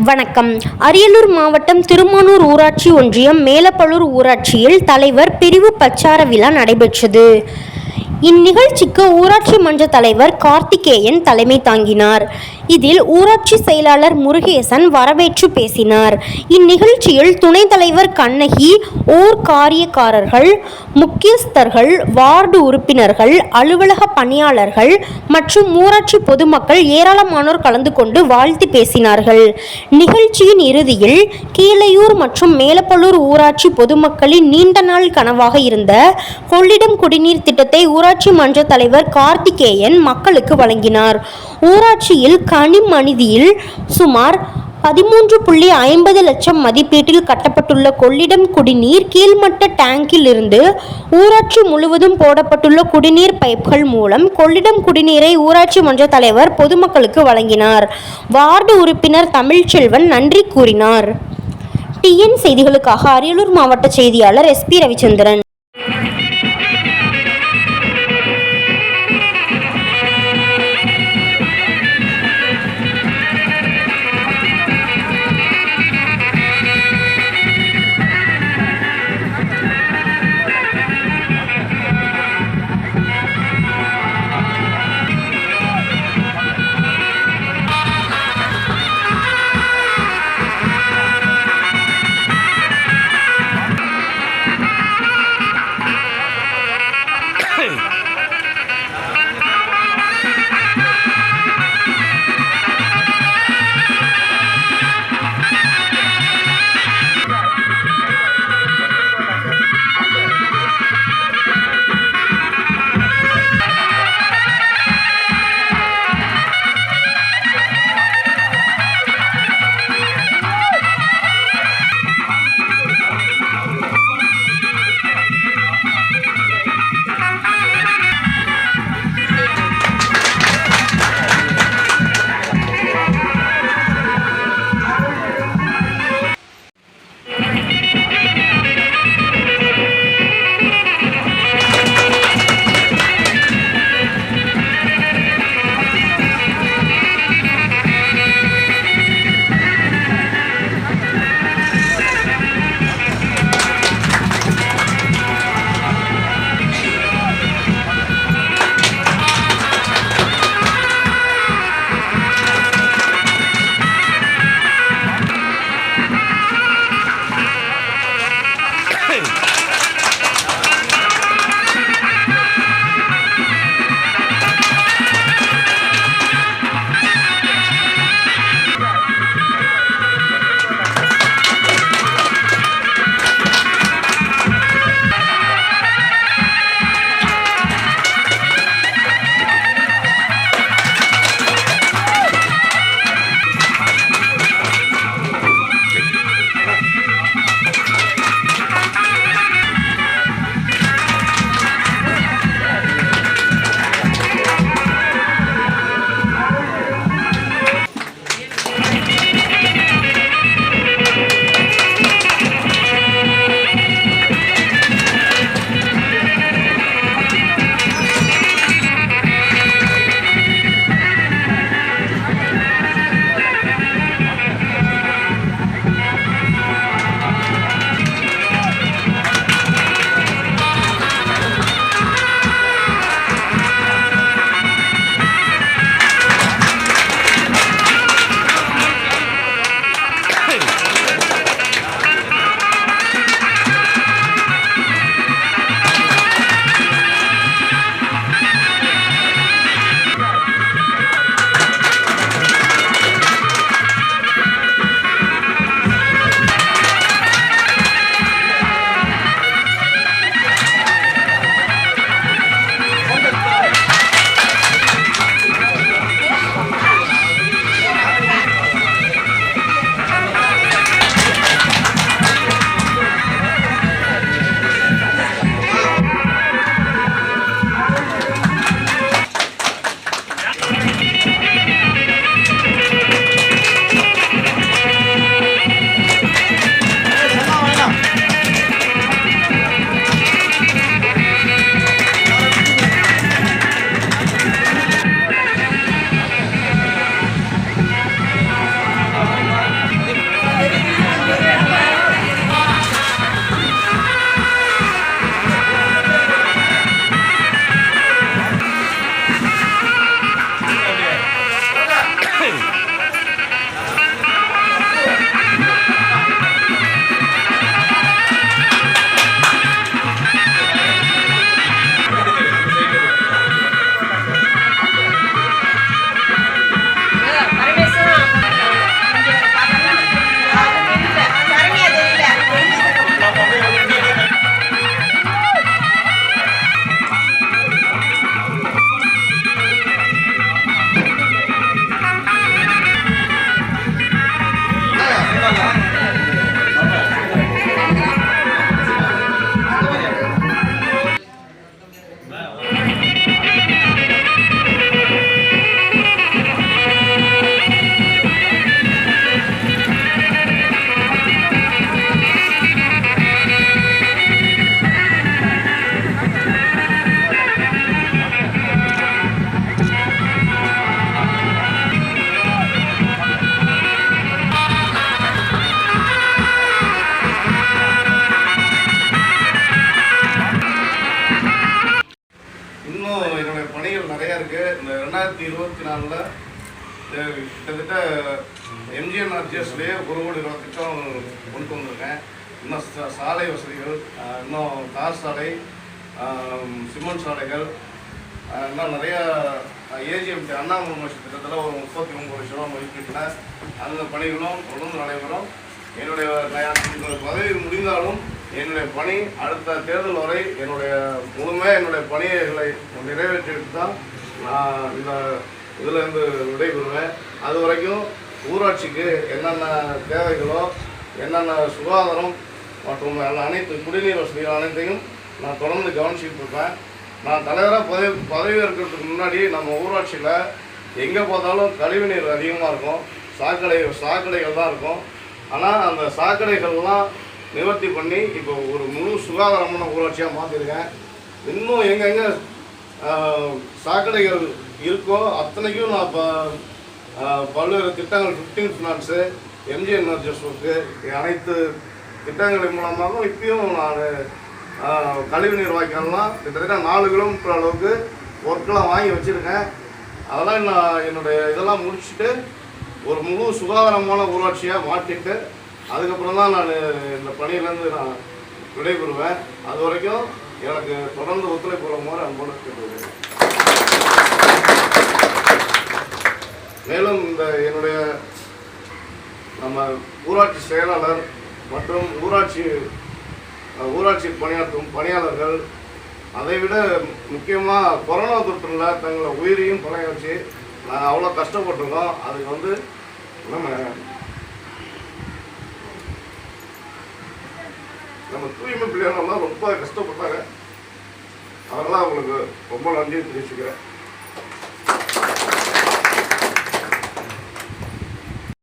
வணக்கம். அரியலூர் மாவட்டம் திருமானூர் ஊராட்சி ஒன்றியம் மேலப்பழூர் ஊராட்சியில் தலைவர் பிரிவு பிரச்சார விழா நடைபெற்றது. இந்நிகழ்ச்சிக்கு ஊராட்சி மன்ற தலைவர் கார்த்திகேயன் தலைமை தாங்கினார். இதில் ஊராட்சி செயலாளர் முருகேசன் வரவேற்று பேசினார். இந்நிகழ்ச்சியில் துணைத் தலைவர் கண்ணகி, ஓர் காரியக்காரர்கள், முக்கியஸ்தர்கள், வார்டு உறுப்பினர்கள், அலுவலக பணியாளர்கள் மற்றும் ஊராட்சி பொதுமக்கள் ஏராளமானோர் கலந்து கொண்டு வாழ்த்து பேசினார்கள். நிகழ்ச்சியின் இறுதியில் கீழையூர் மற்றும் மேலப்பழூர் ஊராட்சி பொதுமக்களின் நீண்ட நாள் கனவாக இருந்த கொள்ளிடம் குடிநீர் திட்டத்தை ஊராட்சி மன்ற தலைவர் கார்த்திகேயன் மக்களுக்கு வழங்கினார். ஊராட்சியில் கனிமணிதியில் சுமார் 13.50 லட்சம் மதிப்பீட்டில் கட்டப்பட்டுள்ள கொள்ளிடம் குடிநீர் கீழ்மட்ட டேங்கில் இருந்து ஊராட்சி முழுவதும் போடப்பட்டுள்ள குடிநீர் பைப்கள் மூலம் கொள்ளிடம் குடிநீரை ஊராட்சி மன்ற தலைவர் பொதுமக்களுக்கு வழங்கினார். வார்டு உறுப்பினர் தமிழ்ச்செல்வன் நன்றி கூறினார். TN செய்திகளுக்காக அரியலூர் மாவட்ட செய்தியாளர் SP ரவிச்சந்திரன். 2024 கிட்டத்தட்ட எம்ஜிஎன்ஆர்ஜிஎஸ்லேயே 1 கோடி ரூபா திட்டம் கொண்டு வந்திருக்கேன். இன்னும் சாலை வசதிகள், இன்னும் தார் சாலை, சிமெண்ட் சாலைகள், இன்னும் நிறையா ஏஜிஎம்டி அண்ணா யூனிவர்சிட்டி திட்டத்தில் ஒரு 39 லட்சம் ரூபா மதிப்பீட்டில் அந்த பணிகளும் தொடர்ந்து நடைபெறும். என்னுடைய பதவி முடிந்தாலும் என்னுடைய பணி அடுத்த தேர்தல் வரை என்னுடைய பணிகளை நிறைவேற்றிட்டு தான் நான் இந்த இதிலேருந்து விடைபெறுவேன். அது வரைக்கும் ஊராட்சிக்கு என்னென்ன தேவைகளோ, என்னென்ன சுகாதாரம் மற்றும் அனைத்து குடிநீர் வசதிகள் அனைத்தையும் நான் தொடர்ந்து கவனிச்சுட்டு இருப்பேன். நான் தலைவராக பதவி இருக்கிறதுக்கு முன்னாடி நம்ம ஊராட்சியில் எங்கே பார்த்தாலும் கழிவுநீர் அதிகமாக இருக்கும், சாக்கடைகள் தான் இருக்கும். ஆனால் அந்த சாக்கடைகள்லாம் நிவர்த்தி பண்ணி இப்போ ஒரு முழு சுகாதாரமான ஊராட்சியாக மாற்றிருக்கேன். இன்னும் எங்கெங்கே சாக்கடைகள் இருக்கோ அத்தனைக்கும் நான் இப்போ பல்வேறு திட்டங்கள் 15 ஃபினான்ஸு, எம்ஜிஎன்ஆர்ஜிஎஸ் ஒர்க்கு, அனைத்து திட்டங்களின் மூலமாக இப்பயும் நான் கழிவுநீர் வாய்க்கால்லாம் கிட்டத்தட்ட 4 கிலோமீட்டர் அளவுக்கு ஒர்க்கெலாம் வாங்கி வச்சுருக்கேன். அதெல்லாம் நான் என்னுடைய இதெல்லாம் முடிச்சுட்டு ஒரு முழு சுகாதாரமான ஊராட்சியாக மாற்றிட்டு அதுக்கப்புறம் தான் நான் இந்த பணியிலேருந்து நான் விடைபெறுவேன். அது வரைக்கும் எனக்கு தொடர்ந்து ஒத்துழைப்பு வழங்குமாறு அன்போடு கேட்டுக்கொள்கிறேன். மேலும் இந்த என்னுடைய நம்ம ஊராட்சி செயலாளர் மற்றும் ஊராட்சி பணியாற்றும் பணியாளர்கள், அதைவிட முக்கியமாக கொரோனா தொற்றில் தங்களை உயிரையும் பணைய வச்சு நாங்கள் அவ்வளோ கஷ்டப்பட்டிருக்கோம். அதுக்கு நம்ம தூய்மை பிள்ளைகளெல்லாம் ரொம்ப கஷ்டப்பட்டாங்க. அதெல்லாம் அவங்களுக்கு ரொம்ப நன்றி தெரிவிச்சுக்கிறேன்.